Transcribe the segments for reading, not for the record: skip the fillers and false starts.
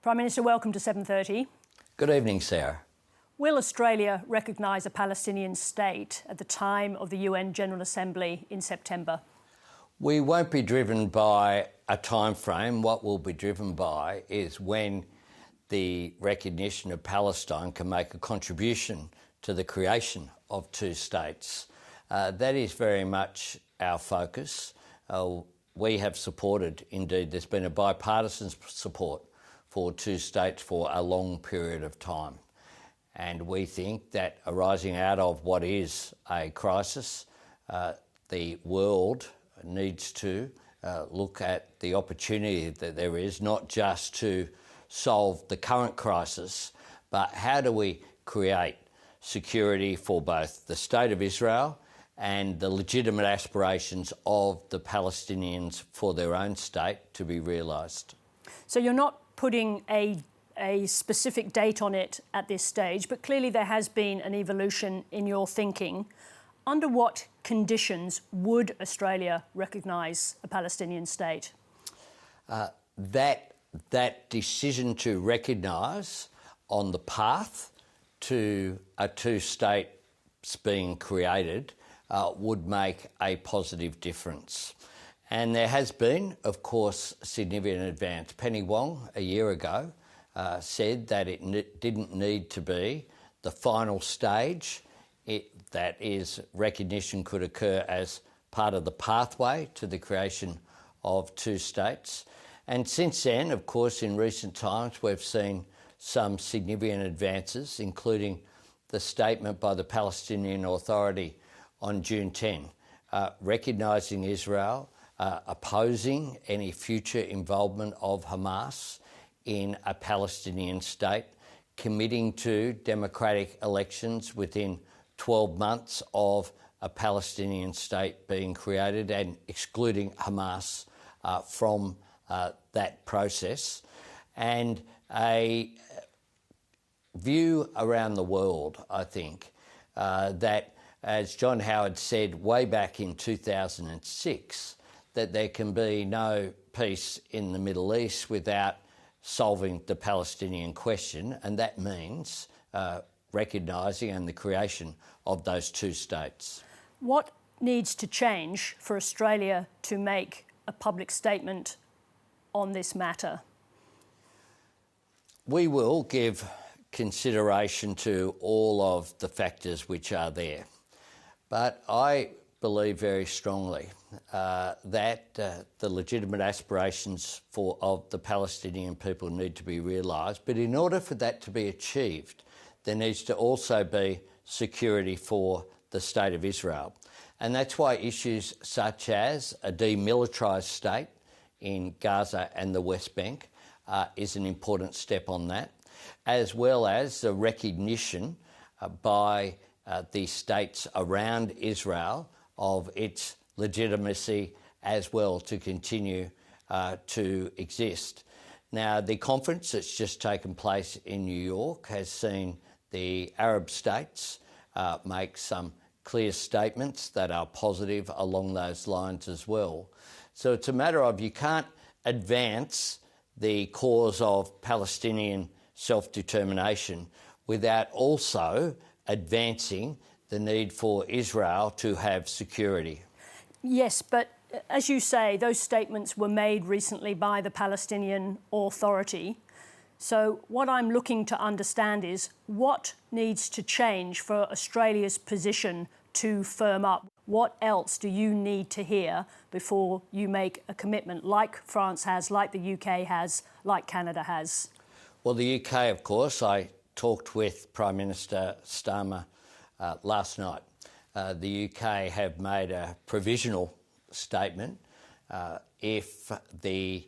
Prime Minister, welcome to 7:30. Good evening, Sarah. Will Australia recognise a Palestinian state at the time of the UN General Assembly in September? We won't be driven by a time frame. What we'll be driven by is when the recognition of Palestine can make a contribution to the creation of two states. That is very much our focus. We have supported, indeed, there's been a bipartisan support for two states for a long period of time. And we think that arising out of what is a crisis, the world needs to look at the opportunity that there is, not just to solve the current crisis, but how do we create security for both the State of Israel and the legitimate aspirations of the Palestinians for their own state to be realised. So you're not putting a specific date on it at this stage, but clearly there has been an evolution in your thinking. Under what conditions would Australia recognise a Palestinian state? That decision to recognise on the path to a two-state being created would make a positive difference. And there has been, of course, significant advance. Penny Wong, a year ago, said that it didn't need to be the final stage, that is, recognition could occur as part of the pathway to the creation of two states. And since then, of course, in recent times, we've seen some significant advances, including the statement by the Palestinian Authority on June 10, recognising Israel, opposing any future involvement of Hamas in a Palestinian state, committing to democratic elections within 12 months of a Palestinian state being created and excluding Hamas from that process, and a view around the world, I think, that, as John Howard said way back in 2006, that there can be no peace in the Middle East without solving the Palestinian question, and that means recognising and the creation of those two states. What needs to change for Australia to make a public statement on this matter? We will give consideration to all of the factors which are there. But I believe very strongly that the legitimate aspirations of the Palestinian people need to be realised. But in order for that to be achieved, there needs to also be security for the State of Israel. And that's why issues such as a demilitarised state in Gaza and the West Bank is an important step on that, as well as the recognition by the states around Israel of its legitimacy as well to continue to exist. Now, the conference that's just taken place in New York has seen the Arab states make some clear statements that are positive along those lines as well. So it's a matter of you can't advance the cause of Palestinian self-determination without also advancing the need for Israel to have security. Yes, but as you say, those statements were made recently by the Palestinian Authority. So what I'm looking to understand is what needs to change for Australia's position to firm up? What else do you need to hear before you make a commitment like France has, like the UK has, like Canada has? Well, the UK, of course, I talked with Prime Minister Starmer last night. The UK have made a provisional statement. If the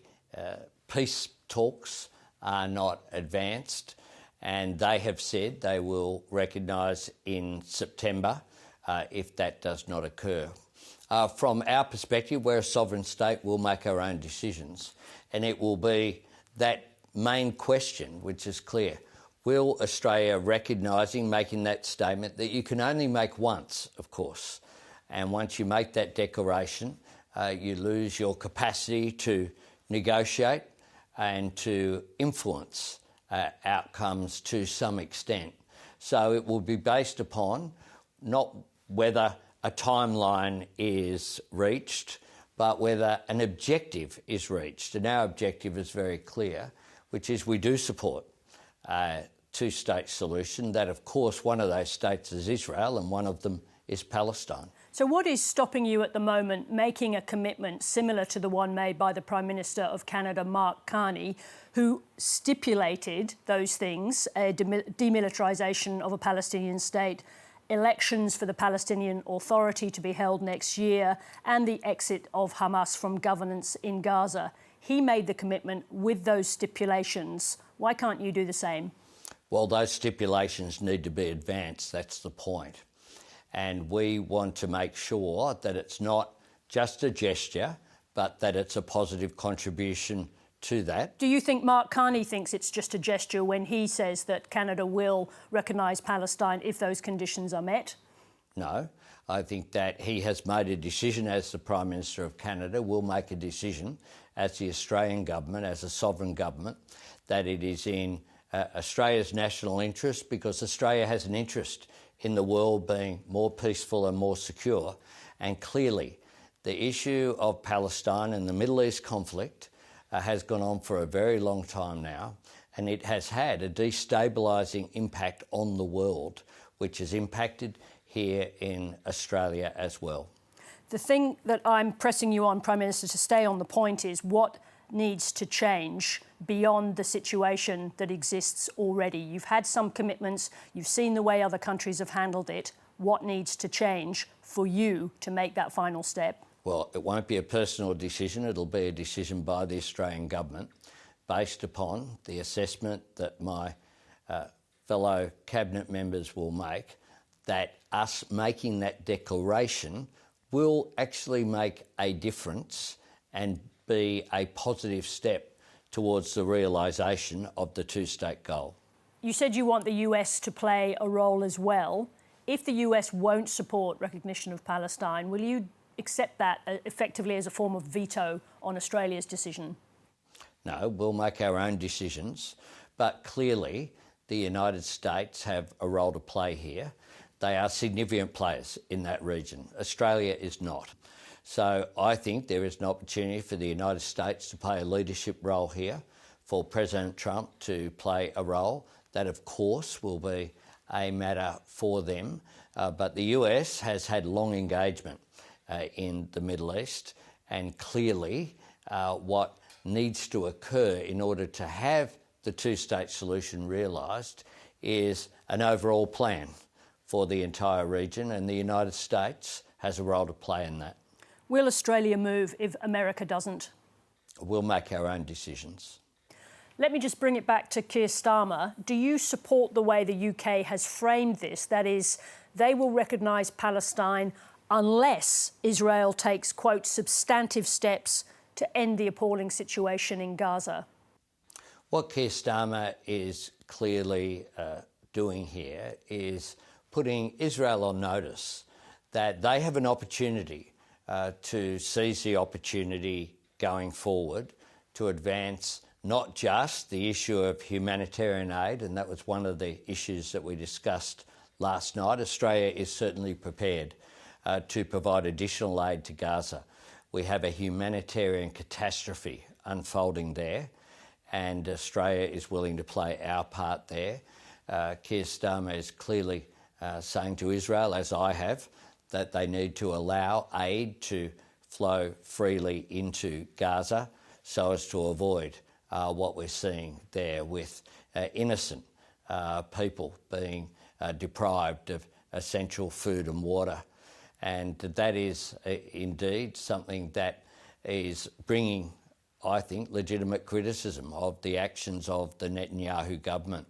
peace talks are not advanced, and they have said they will recognise in September if that does not occur. From our perspective, we're a sovereign state, we'll make our own decisions, and it will be that main question which is clear. Will Australia recognising, making that statement that you can only make once, of course, and once you make that declaration, you lose your capacity to negotiate and to influence outcomes to some extent. So it will be based upon not whether a timeline is reached, but whether an objective is reached. And our objective is very clear, which is we do support a two-state solution. That, of course, one of those states is Israel and one of them is Palestine. So what is stopping you at the moment making a commitment similar to the one made by the Prime Minister of Canada, Mark Carney, who stipulated those things, a demilitarisation of a Palestinian state, elections for the Palestinian Authority to be held next year, and the exit of Hamas from governance in Gaza? He made the commitment with those stipulations. Why can't you do the same? Well, those stipulations need to be advanced, that's the point. And we want to make sure that it's not just a gesture, but that it's a positive contribution to that. Do you think Mark Carney thinks it's just a gesture when he says that Canada will recognise Palestine if those conditions are met? No. I think that he has made a decision as the Prime Minister of Canada, will make a decision as the Australian government, as a sovereign government, that it is in Australia's national interest, because Australia has an interest in the world being more peaceful and more secure. And clearly, the issue of Palestine and the Middle East conflict has gone on for a very long time now, and it has had a destabilising impact on the world, which has impacted here in Australia as well. The thing that I'm pressing you on, Prime Minister, to stay on the point is what needs to change beyond the situation that exists already. You've had some commitments, you've seen the way other countries have handled it. What needs to change for you to make that final step? Well, it won't be a personal decision, it'll be a decision by the Australian government based upon the assessment that my fellow cabinet members will make, that us making that declaration will actually make a difference and be a positive step towards the realisation of the two-state goal. You said you want the US to play a role as well. If the US won't support recognition of Palestine, will you accept that effectively as a form of veto on Australia's decision? No, we'll make our own decisions, but clearly the United States have a role to play here. They are significant players in that region. Australia is not. So I think there is an opportunity for the United States to play a leadership role here, for President Trump to play a role. That, of course, will be a matter for them. But the US has had long engagement in the Middle East, and clearly what needs to occur in order to have the two-state solution realised is an overall plan for the entire region, and the United States has a role to play in that. Will Australia move if America doesn't? We'll make our own decisions. Let me just bring it back to Keir Starmer. Do you support the way the UK has framed this? That is, they will recognise Palestine unless Israel takes, quote, substantive steps to end the appalling situation in Gaza. What Keir Starmer is clearly doing here is putting Israel on notice that they have an opportunity to seize the opportunity going forward to advance not just the issue of humanitarian aid, and that was one of the issues that we discussed last night. Australia is certainly prepared to provide additional aid to Gaza. We have a humanitarian catastrophe unfolding there, and Australia is willing to play our part there. Keir Starmer is clearly saying to Israel, as I have, that they need to allow aid to flow freely into Gaza so as to avoid what we're seeing there with innocent people being deprived of essential food and water. And that is indeed something that is bringing, I think, legitimate criticism of the actions of the Netanyahu government.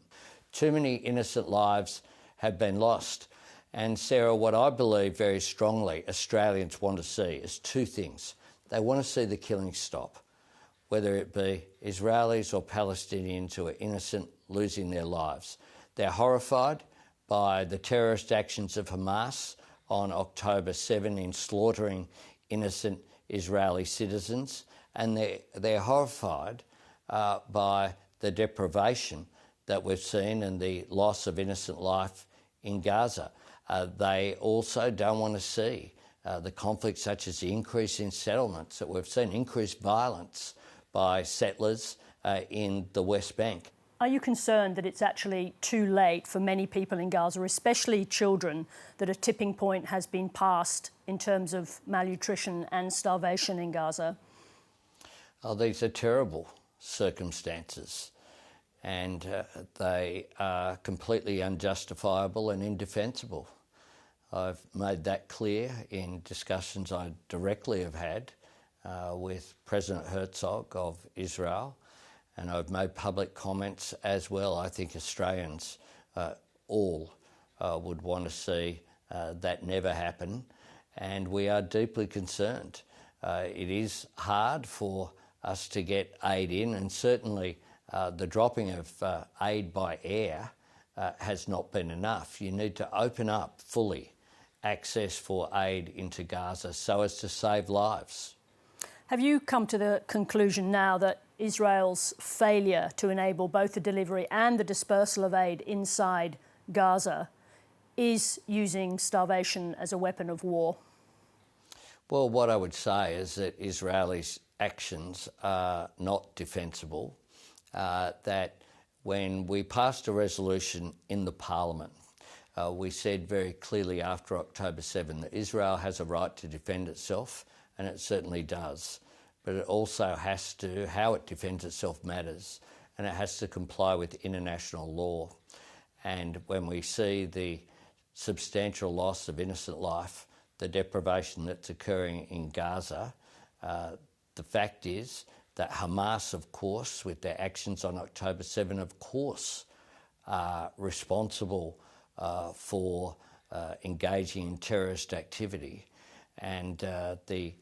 Too many innocent lives have been lost. And Sarah, what I believe very strongly Australians want to see is two things. They want to see the killing stop, whether it be Israelis or Palestinians who are innocent losing their lives. They're horrified by the terrorist actions of Hamas on October 7 in slaughtering innocent Israeli citizens, and they're horrified by the deprivation that we've seen and the loss of innocent life in Gaza. They also don't want to see the conflicts such as the increase in settlements that we've seen, increased violence by settlers in the West Bank. Are you concerned that it's actually too late for many people in Gaza, especially children, that a tipping point has been passed in terms of malnutrition and starvation in Gaza? Oh, these are terrible circumstances, and they are completely unjustifiable and indefensible. I've made that clear in discussions I directly have had with President Herzog of Israel, and I've made public comments as well. I think Australians all would want to see that never happen, and we are deeply concerned. It is hard for us to get aid in, and certainly the dropping of aid by air has not been enough. You need to open up fully access for aid into Gaza so as to save lives. Have you come to the conclusion now that Israel's failure to enable both the delivery and the dispersal of aid inside Gaza is using starvation as a weapon of war? Well, what I would say is that Israelis' actions are not defensible, that when we passed a resolution in the Parliament, we said very clearly after October 7 that Israel has a right to defend itself, and it certainly does. But it also has to, how it defends itself matters, and it has to comply with international law. And when we see the substantial loss of innocent life, the deprivation that's occurring in Gaza, the fact is that Hamas, of course, with their actions on October 7, of course, are responsible for engaging in terrorist activity. And the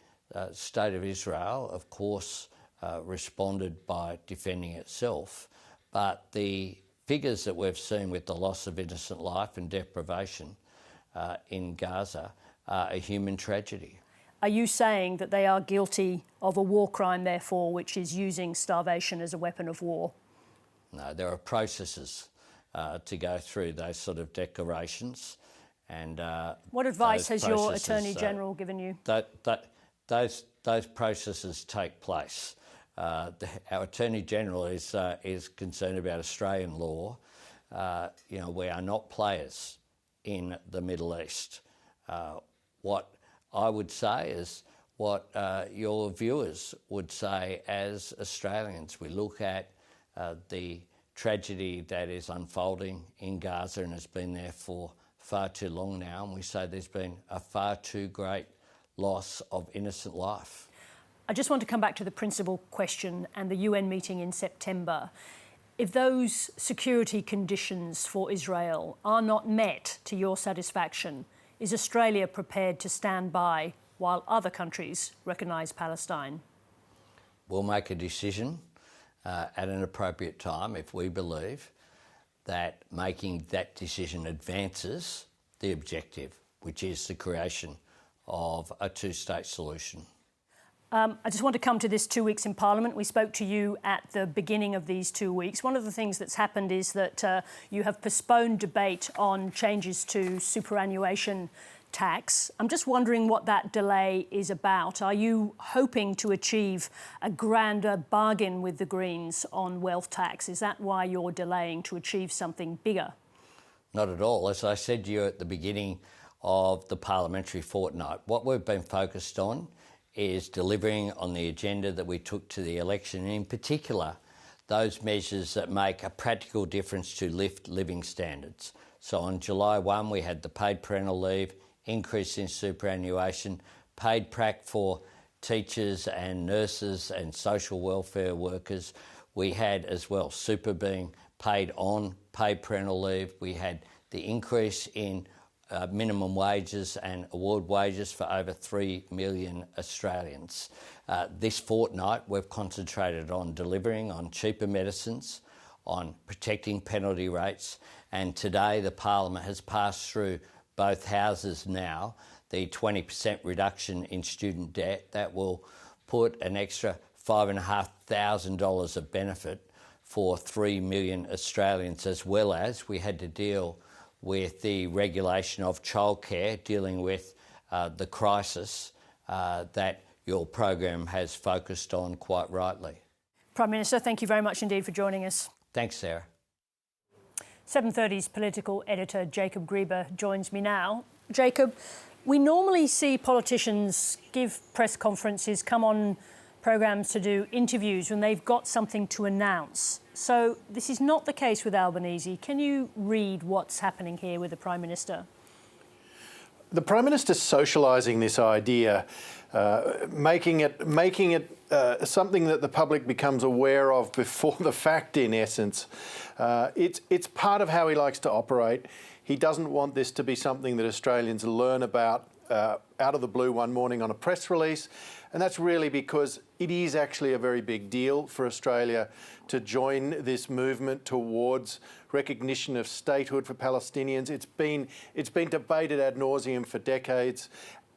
State of Israel, of course, responded by defending itself. But the figures that we've seen with the loss of innocent life and deprivation in Gaza are a human tragedy. Are you saying that they are guilty of a war crime, therefore, which is using starvation as a weapon of war? No, there are processes to go through those sort of declarations. And what advice has your Attorney General given you? Those processes take place. Our Attorney General is concerned about Australian law. We are not players in the Middle East. What I would say is what your viewers would say as Australians. We look at the tragedy that is unfolding in Gaza and has been there for far too long now, and we say there's been a far too great loss of innocent life. I just want to come back to the principal question and the UN meeting in September. If those security conditions for Israel are not met to your satisfaction, is Australia prepared to stand by while other countries recognise Palestine? We'll make a decision at an appropriate time if we believe that making that decision advances the objective, which is the creation of a two-state solution. I just want to come to this 2 weeks in Parliament. We spoke to you at the beginning of these 2 weeks. One of the things that's happened is that you have postponed debate on changes to superannuation tax. I'm just wondering what that delay is about. Are you hoping to achieve a grander bargain with the Greens on wealth tax? Is that why you're delaying, to achieve something bigger? Not at all. As I said to you at the beginning of the parliamentary fortnight, what we've been focused on is delivering on the agenda that we took to the election, and in particular, those measures that make a practical difference to lift living standards. So on July 1, we had the paid parental leave, increase in superannuation, paid prac for teachers and nurses and social welfare workers. We had as well super being paid on paid parental leave. We had the increase in minimum wages and award wages for over 3 million Australians. This fortnight we've concentrated on delivering on cheaper medicines, on protecting penalty rates, and today the Parliament has passed through both houses now the 20% reduction in student debt that will put an extra $5,500 of benefit for 3 million Australians, as well as we had to deal with the regulation of childcare, dealing with the crisis that your program has focused on quite rightly. Prime Minister, thank you very much indeed for joining us. Thanks, Sarah. 7:30's political editor Jacob Greber joins me now. Jacob, we normally see politicians give press conferences, come on programs to do interviews when they've got something to announce. So this is not the case with Albanese. Can you read what's happening here with the Prime Minister? The Prime Minister's socialising this idea, making it something that the public becomes aware of before the fact, in essence. It's part of how he likes to operate. He doesn't want this to be something that Australians learn about out of the blue one morning on a press release. And that's really because it is actually a very big deal for Australia to join this movement towards recognition of statehood for Palestinians. It's been debated ad nauseum for decades.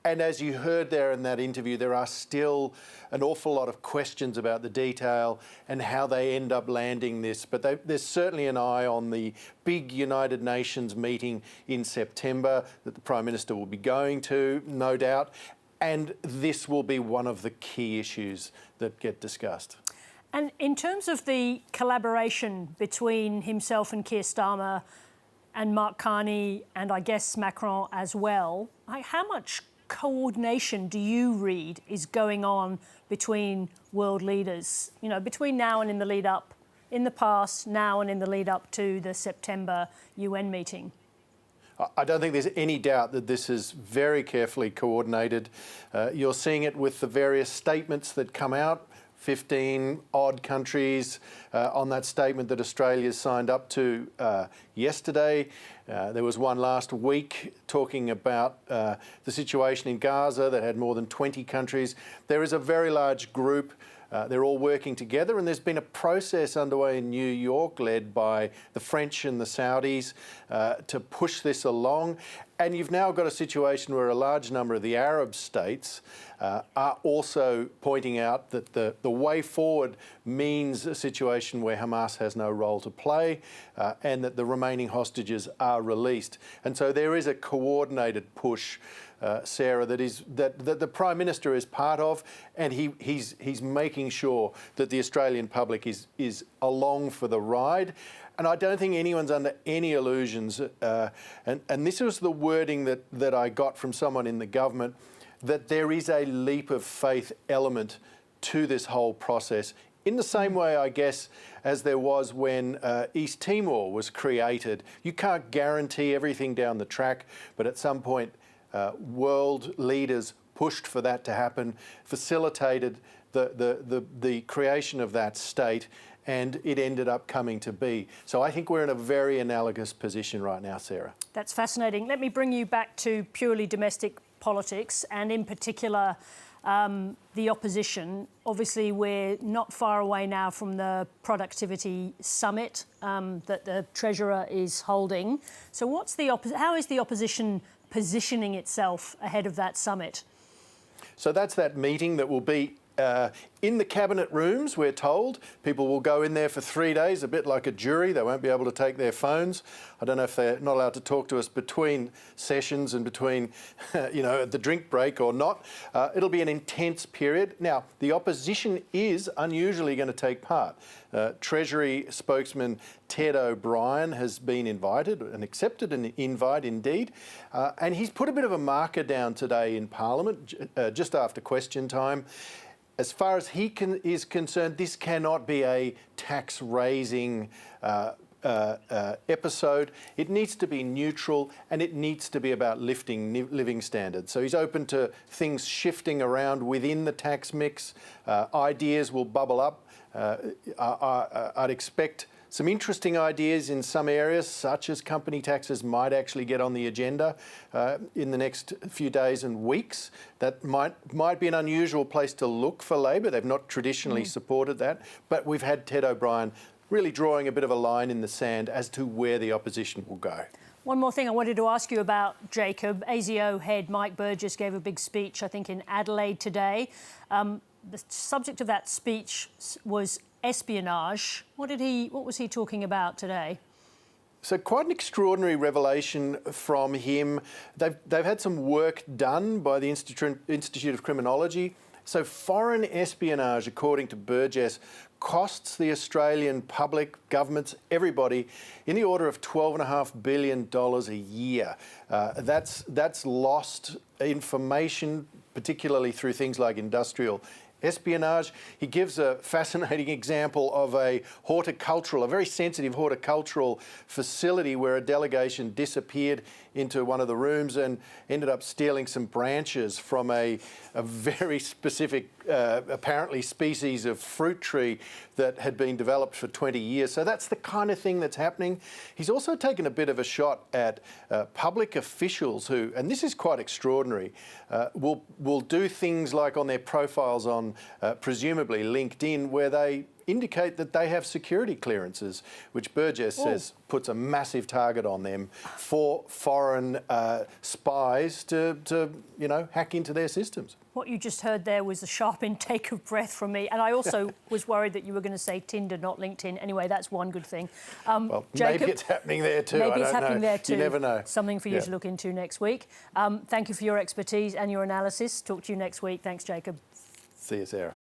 And as you heard there in that interview, there are still an awful lot of questions about the detail and how they end up landing this. But there's certainly an eye on the big United Nations meeting in September that the Prime Minister will be going to, no doubt. And this will be one of the key issues that get discussed. And in terms of the collaboration between himself and Keir Starmer and Mark Carney and I guess Macron as well, how much coordination do you read is going on between world leaders, you know, between now and in the lead up, in the past, now and in the lead up to the September UN meeting? I don't think there's any doubt that this is very carefully coordinated. You're seeing it with the various statements that come out, 15 odd countries on that statement that Australia's signed up to yesterday. There was one last week talking about the situation in Gaza that had more than 20 countries. There is a very large group. They're all working together, and there's been a process underway in New York led by the French and the Saudis to push this along. And you've now got a situation where a large number of the Arab states are also pointing out that the way forward means a situation where Hamas has no role to play and that the remaining hostages are released. And so there is a coordinated push, Sarah, that the Prime Minister is part of, and he's making sure that the Australian public is along for the ride. And I don't think anyone's under any illusions, and this was the wording that I got from someone in the government, that there is a leap of faith element to this whole process, in the same way, I guess, as there was when East Timor was created. You can't guarantee everything down the track, but at some point, world leaders pushed for that to happen, facilitated the creation of that state, and it ended up coming to be. So I think we're in a very analogous position right now, Sarah. That's fascinating. Let me bring you back to purely domestic politics, and in particular the opposition. Obviously, we're not far away now from the productivity summit that the Treasurer is holding. So how is the opposition positioning itself ahead of that summit? So that's that meeting that will be in the cabinet rooms, we're told. People will go in there for 3 days, a bit like a jury. They won't be able to take their phones. I don't know if they're not allowed to talk to us between sessions and between, the drink break or not. It'll be an intense period. Now, the opposition is unusually going to take part. Treasury spokesman Ted O'Brien has been invited and accepted an invite indeed. And he's put a bit of a marker down today in Parliament just after question time. As far as he is concerned, this cannot be a tax-raising episode. It needs to be neutral, and it needs to be about lifting living standards. So he's open to things shifting around within the tax mix. Ideas will bubble up. I'd expect some interesting ideas in some areas, such as company taxes, might actually get on the agenda in the next few days and weeks. That might be an unusual place to look for Labor. They've not traditionally supported that, but we've had Ted O'Brien really drawing a bit of a line in the sand as to where the opposition will go. One more thing I wanted to ask you about, Jacob. ASIO head Mike Burgess gave a big speech, I think, in Adelaide today. the subject of that speech was espionage. What was he talking about today? So quite an extraordinary revelation from him. They've had some work done by the Institute of Criminology. So foreign espionage, according to Burgess, costs the Australian public, governments, everybody, in the order of $12.5 billion a year. That's lost information, particularly through things like industrial espionage. He gives a fascinating example of a very sensitive horticultural facility where a delegation disappeared into one of the rooms and ended up stealing some branches from a very specific, apparently species of fruit tree that had been developed for 20 years. So that's the kind of thing that's happening. He's also taken a bit of a shot at public officials who, and this is quite extraordinary, will do things like on their profiles on presumably LinkedIn, where they indicate that they have security clearances, which Burgess says puts a massive target on them for foreign spies to hack into their systems. What you just heard there was a sharp intake of breath from me, and I also was worried that you were going to say Tinder, not LinkedIn. Anyway, that's one good thing. Well, Jacob, maybe it's happening there too. Maybe I it's don't happening know. there too. You never know. Something for you to look into next week. Thank you for your expertise and your analysis. Talk to you next week. Thanks, Jacob. See you, Sarah.